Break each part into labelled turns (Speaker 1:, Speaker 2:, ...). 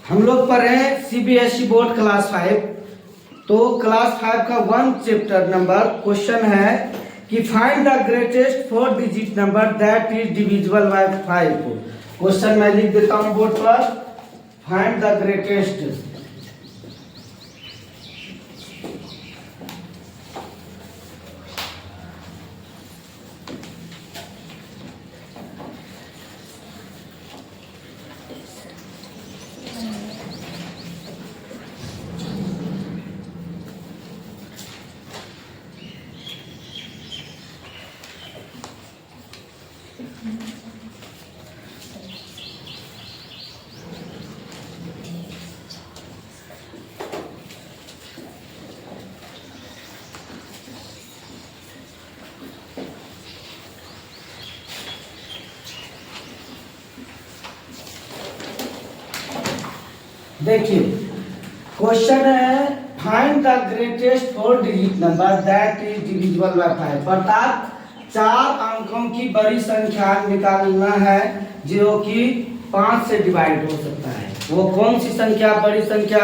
Speaker 1: हम लोग पढ़े सीबीएसई बोर्ड क्लास 5। तो क्लास 5 का 1 चैप्टर नंबर क्वेश्चन है कि find the greatest 4 digit number that is divisible by 5। Question मैं लिख देता हूं बोर्ड पर। फाइंड द ग्रेटेस्ट देखिए क्वेश्चन है find the greatest 4 digit number that is divisible by 5। अर्थात 4 अंकों की बड़ी संख्या निकालना है जो कि 5 से डिवाइड हो सकता है। वो कौन सी संख्या बड़ी संख्या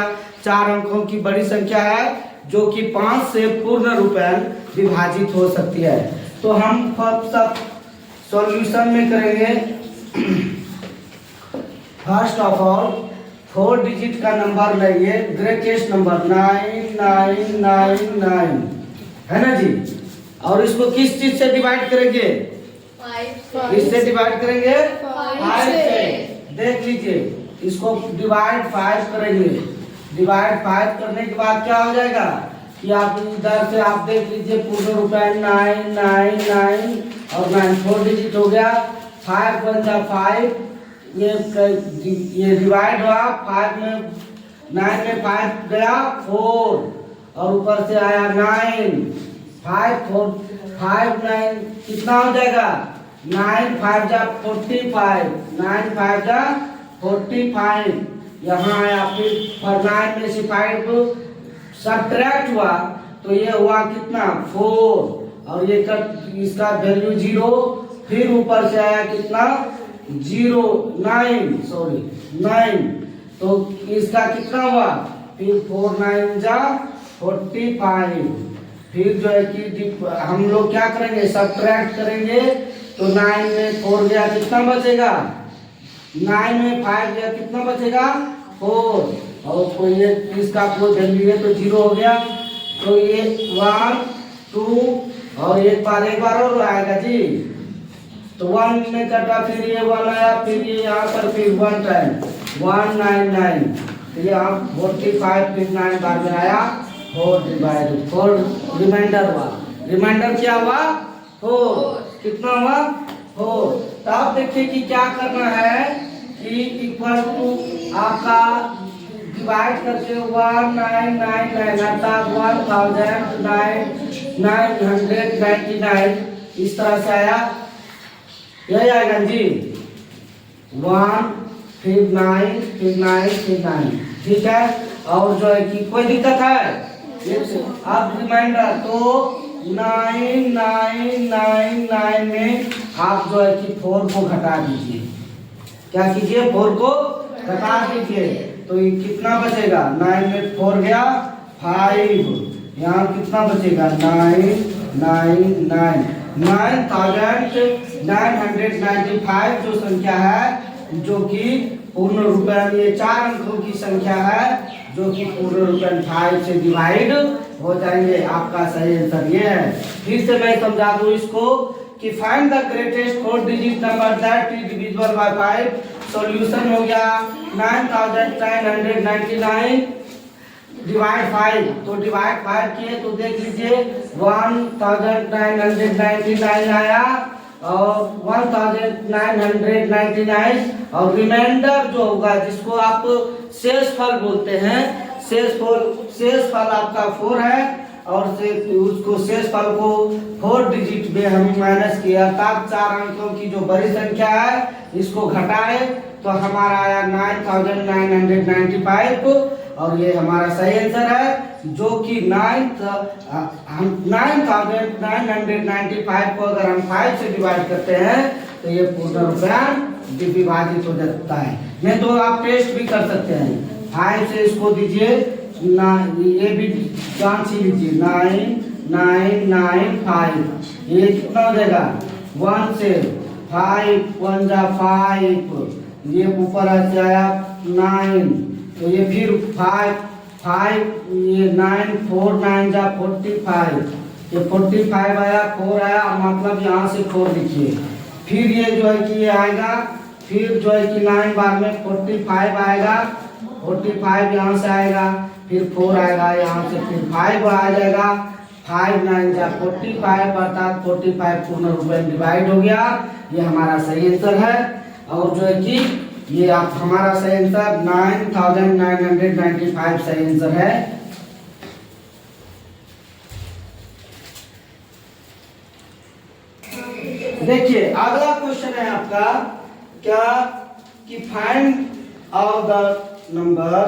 Speaker 1: 4 अंकों की बड़ी संख्या है जो कि 5 से पूर्ण रूपेण विभाजित हो सकती है। तो हम सब सॉल्यूशन में करेंगे। फर्स्ट ऑफ ऑल 4 डिजिट का नंबर लेंगे, ग्रेटेस्ट नंबर 9999 है ना जी। और इसको किस चीज से डिवाइड करेंगे? 5 किससे डिवाइड करेंगे? 5 से। देख लीजिए इसको डिवाइड 5 करेंगे। डिवाइड 5 करने के बाद क्या हो जाएगा कि आप इधर से आप देख लीजिए पूर्ण रूपेण 999 और 9 4 डिजिट हो गया। 5 × 5 ये डिवाइड हुआ 5 में 9 में 5 गया 4 और ऊपर से आया 9 5 4 5 9 कितना हो जाएगा 9 5 जा 45 9 5 जा 45। यहाँ आया फिर 9 में से 5 सब्ट्रैक्ट हुआ तो ये हुआ कितना 4 और ये इसका वैल्यू 0। फिर ऊपर से आया कितना 9 तो इसका कितना हुआ फिर 4 9 जा 45। फिर जो है कि हम लोग क्या करेंगे सब्ट्रैक्ट करेंगे तो 9 में 4 गया कितना बचेगा 9 में 5 गया कितना बचेगा 4 और कोई ये इसका कोई वैल्यू है तो 0 हो गया। तो ये 1 2 और एक बार और आएगा जी। तो 1 में कटा फिर ये 1 आया फिर ये यहाँ पर फिर 1 टाइम 199 तो ये आप 45 फिर 9 बार में आया 4 डिवाइड 4 रिमाइंडर हुआ। रिमाइंडर क्या हुआ 4 कितना हुआ 4। तो आप देखिए कि क्या करना है कि इक्वल टू आपका डिवाइड करके 1999 अर्थात 1999 इस तरह से आया। यही आएगा जी 1 फिर 9 फिर 9 फिर 9 ठीक है। और जो है कि कोई दिक्कत है अब रिमाइंडर तो 9999 में आप जो है कि 4 को घटा दीजिए। क्या कीजिए 4 को घटा दीजिए तो ये कितना बचेगा 9 में 4 गया 5 यहाँ कितना बचेगा 999 9995 जो संख्या है जो कि पूर्ण रूपेण ये 4 अंकों की संख्या है जो कि पूर्ण रूपेण 5 से डिवाइड हो जाएंगे। आपका सही आंसर ये है। फिर से मैं समझा दूं इसको कि find the greatest 4 digit number that is divisible by 5। Solution हो गया 9999 डिवाइड 5। तो डिवाइड 5 किए तो देख लीजिए 1999 आया और 1999 और रिमाइंडर जो होगा जिसको आप शेषफल बोलते हैं शेषफल आपका 4 है और उसको शेषफल को 4 डिजिट में हम माइनस किया अर्थात 4 अंकों की जो बड़ी संख्या है इसको घटाए तो हमारा आया 9995 और ये हमारा सही आंसर है जो कि 9995 को अगर हम 5 से डिवाइड करते हैं तो ये पूर्ण रूपेण विभाजित हो जाता है। नहीं तो आप टेस्ट भी कर सकते हैं। 5 से इसको दीजिए ना, ये भी जांच ही लीजिए 9 9 9 5, ये कितना हो जाएगा 1 से 5 1 जा 5, ये ऊपर आ जाएगा 9, तो ये फिर 5 5, ये 9 4 9 जा 45, ये 45 आया 4 आया, मतलब यहाँ से 4 लिखिए। फिर ये जो है कि ये आएगा, फिर जो है कि 9 बार में 45 आएगा, 45 यहाँ से आएगा, फिर 4 आएगा यहाँ से, फिर 5 आ जाएगा, 5 9 जा 45, अर्थात 45 पूर्ण रूप में डिवाइड हो गया। ये हमारा सही आंसर है। और जो है कि ये आप हमारा सही आंसर 9995 सही आंसर है। देखिए अगला क्वेश्चन है आपका क्या कि फाइंड ऑल द नंबर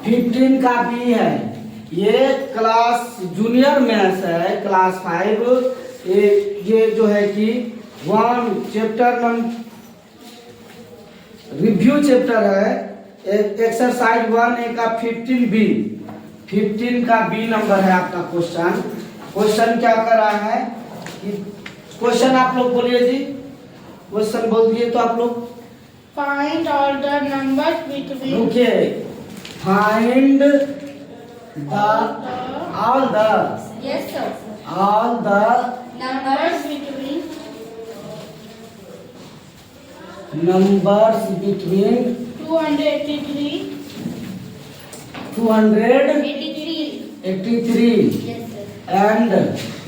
Speaker 1: 15 का बी है। ये क्लास जूनियर मैथ्स है, क्लास 5। ये जो है कि 1 चैप्टर रिव्यू चैप्टर है, एक्सरसाइज 1A का 15 का बी नंबर है आपका क्वेश्चन। क्वेश्चन क्या कर रहा है कि क्वेश्चन आप लोग बोलिए जी, क्वेश्चन बोल दिए तो आप लोग
Speaker 2: Find all the numbers between
Speaker 1: रुकिए, find all the
Speaker 2: yes sir
Speaker 1: all the
Speaker 2: numbers between
Speaker 1: numbers between
Speaker 2: 283
Speaker 1: 283
Speaker 2: yes sir
Speaker 1: and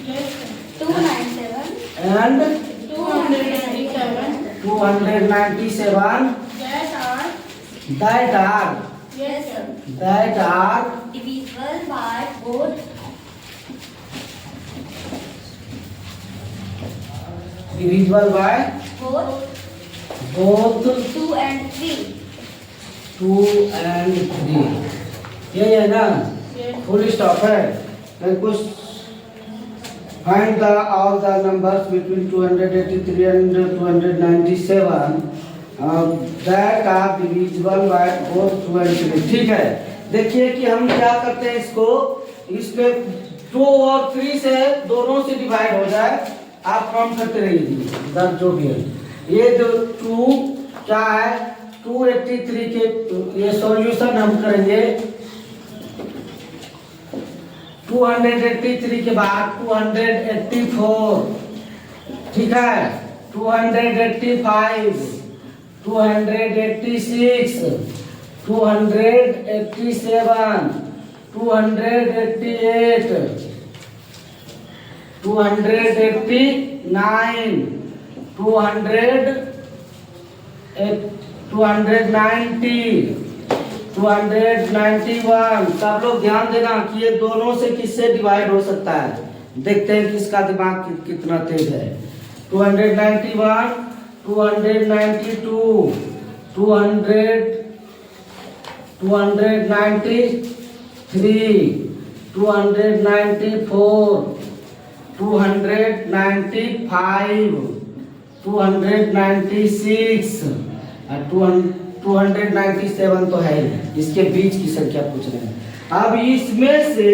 Speaker 2: yes sir 297
Speaker 1: and
Speaker 2: 297
Speaker 1: 297
Speaker 2: that are
Speaker 1: that are
Speaker 2: yes sir
Speaker 3: divisible by both
Speaker 1: divisible by
Speaker 3: both
Speaker 1: both
Speaker 3: 2 and 3
Speaker 1: 2 and 3। ये है ना,
Speaker 2: yes
Speaker 1: full stop है। फिर कुछ find the all the numbers between 283 and 297 that are divisible by both 2 and 3। ठीक है, देखिए कि हम क्या करते हैं इसको, इसके 2 और 3 से दोनों से डिवाइड हो जाए, आप काम करते रहिए दर जो भी है। ये जो 2 क्या है 283 के ये सॉल्यूशन हम करेंगे। 283 के बाद 284, ठीक है, 285 286 287 288 289 290 291। सब लोग ध्यान देना कि ये दोनों से किससे डिवाइड हो सकता है। देखते हैं किसका दिमाग कितना तेज है। 291 292 200 293 294 295 296 297 तो है ही। इसके बीच की संख्या पूछ रहे हैं। अब इसमें से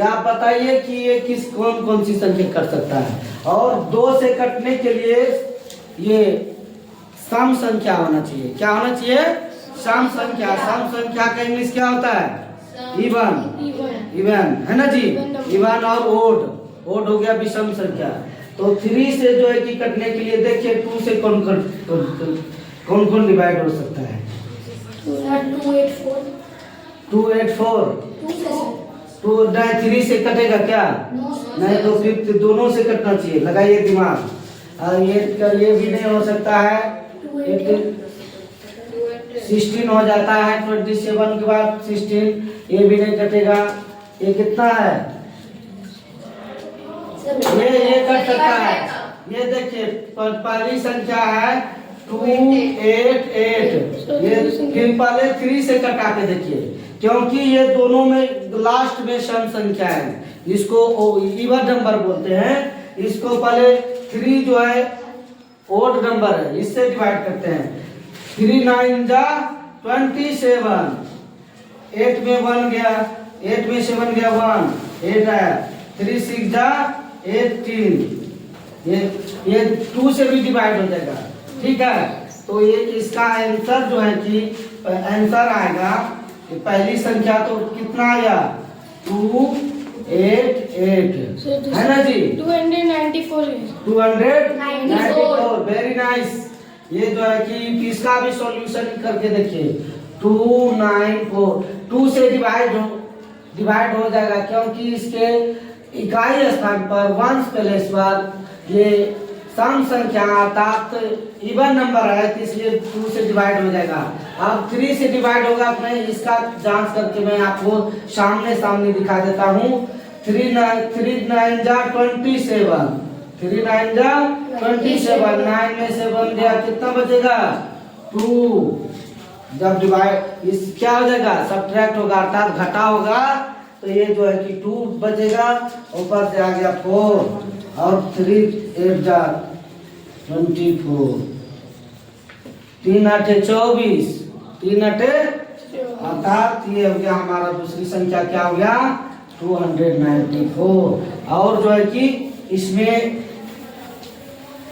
Speaker 1: आप बताइए कि ये किस कौन सी संख्या कर सकता है। और 2 से कटने के लिए ये सम संख्या होना चाहिए। क्या होना चाहिए? सम संख्या। सम संख्या का इंग्लिश क्या होता है? इवन है ना जी। इवन और ओड हो गया विषम संख्या। तो 3 से जो है कि कटने के लिए देखिए 2 से कौन डिवाइड हो सकता है? 284 3 से कटेगा क्या? नहीं, तो फिर दोनों से कटना चाहिए। लगाइए दिमाग। ये भी नहीं हो सकता है। 16 हो जाता है 27 के बाद 16, ये भी नहीं कटेगा। ये कितना है? ये कट सकता है। ये देखिए पहली संख्या है 288। ये फिर पहले 3 से कटा के देखिए, क्योंकि ये दोनों में लास्ट में सम संख्या है। इसको इवन नंबर बोलते हैं। इसको पहले 3 जो है ओड नंबर है, इससे डिवाइड करते हैं। 3 9 जा 27। 8 में 1 गया, 8 में 7 गया 1, 8 आया। 3 6 जा 18। ये 2 से भी डिवाइड हो जाएगा, ठीक है। तो ये इसका आंसर जो है कि आंसर आएगा, पहली संख्या तो कितना आया 288, है ना जी।
Speaker 2: 294
Speaker 1: 294, वेरी नाइस। ये जो है कि इसका भी सॉल्यूशन करके देखिए। 294 2 से डिवाइड हो जाएगा, क्योंकि इसके इकाई स्थान पर वंश प्लेस पर ये सम संख्या अर्थात इवन नंबर है, तो इसलिए 2 से डिवाइड हो जाएगा। अब 3 से डिवाइड होगा, मैं इसका जांच करके मैं आपको सामने सामने दिखा देता हूँ। 3 9 जा 27, 3 9 जा 27, 9 में से 1 गया, कितना बचेगा 2। जब डिवाइड इस क्या हो जाएगा, सब्ट्रैक्ट होगा अर्थात घटा होगा, तो ये जो है कि 2 बचेगा, ऊपर से आ गया 4 और 3 8 जा 24, 3 8 24, 3 8 अर्थात ये हो गया हमारा दूसरी संख्या क्या हो गया 294। और जो है कि इसमें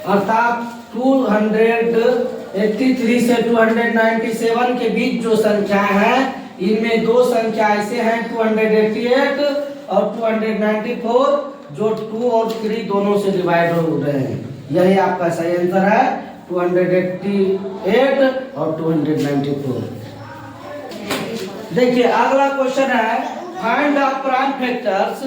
Speaker 1: अर्थात 283 से 297 के बीच जो संख्या है, इनमें दो संख्या ऐसे हैं 288 और 294, जो 2 और 3 दोनों से डिवाइड हो रहे हैं। यही आपका सही आंसर है 288 और 294। देखिए अगला क्वेश्चन है find the prime factors.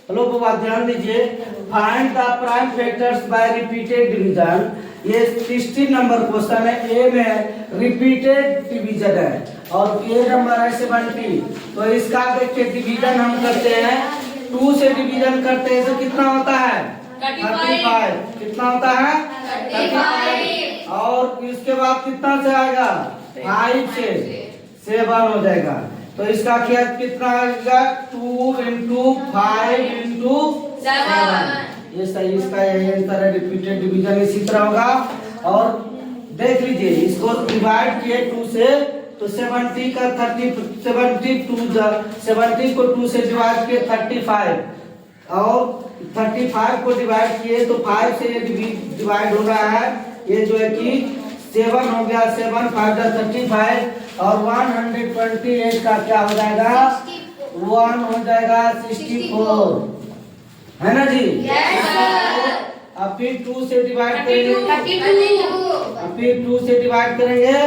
Speaker 1: Hello बाबा ध्यान दीजिए, find the prime factors by repeated division. ये 16 नंबर क्वेश्चन है। ए में रिपीटेड डिवीजन है और ए नंबर है 70। तो इसका देखिए डिवीजन हम करते हैं, 2 से डिवीजन करते हैं तो कितना होता है 35। कितना होता है 35। और इसके बाद कितना से आएगा 5 से 7 हो जाएगा। तो इसका क्या कितना आएगा 2 × 5 × 7। ये सही, इसका यही आंसर है रिपीटेड डिवीजन इसी तरह होगा। और देख लीजिए इसको डिवाइड किए 2 से, तो 70 का 70 को 2 से डिवाइड किए 35 और 35 को डिवाइड किए तो 5 से ये डिवाइड हो रहा है। ये जो है कि 7 हो गया, 7 5 35 और 128 का क्या हो जाएगा 1 हो जाएगा 64, है ना जी। अब फिर 2 से डिवाइड करेंगे, अब फिर 2 से डिवाइड करेंगे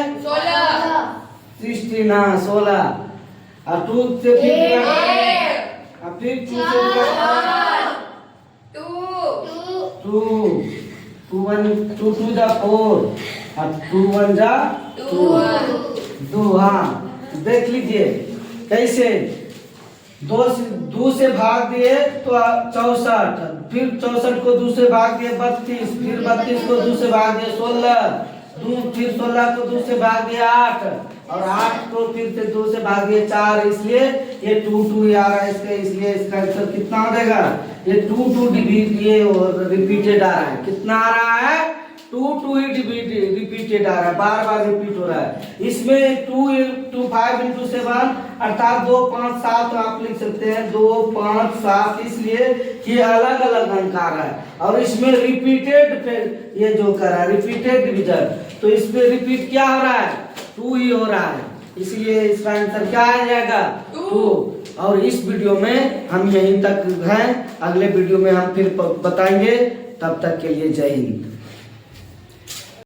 Speaker 1: 16 और 2 से फिर अब फिर 2 से डिवाइड 2 2 जा 4 और 2 1 जा 2। हाँ देख लीजिए कैसे 2 से भाग दिए तो 64, फिर 64 को 2 से भाग दिए 32, फिर 32 को 2 से भाग दिए 16, फिर 16 को 2 से भाग दिए 8 और 8 को फिर से 2 से भाग दिए 4। इसलिए ये 2 2 आ रहा है इसका, इसलिए इसका आंसर कितना हो जाएगा ये 2 2 ये रिपीटेड आ रहा है। कितना आ रहा है 2 2 ही रिपीटेड आ रहा है, बार बार रिपीट हो रहा है। इसमें 2 5 × 7 अर्थात 2 5 7 आप लिख सकते हैं 2 5 7, इसलिए ये अलग अलग अंक आ रहा है। और इसमें रिपीटेड ये जो कर रहा है रिपीटेड डिवीजन, तो इसमें रिपीट क्या हो रहा है 2 ही हो रहा है, इसलिए इसका आंसर क्या आ जाएगा 2। और इस वीडियो में हम यहीं तक हैं, अगले वीडियो में हम फिर बताएंगे। तब तक के लिए जय हिंद।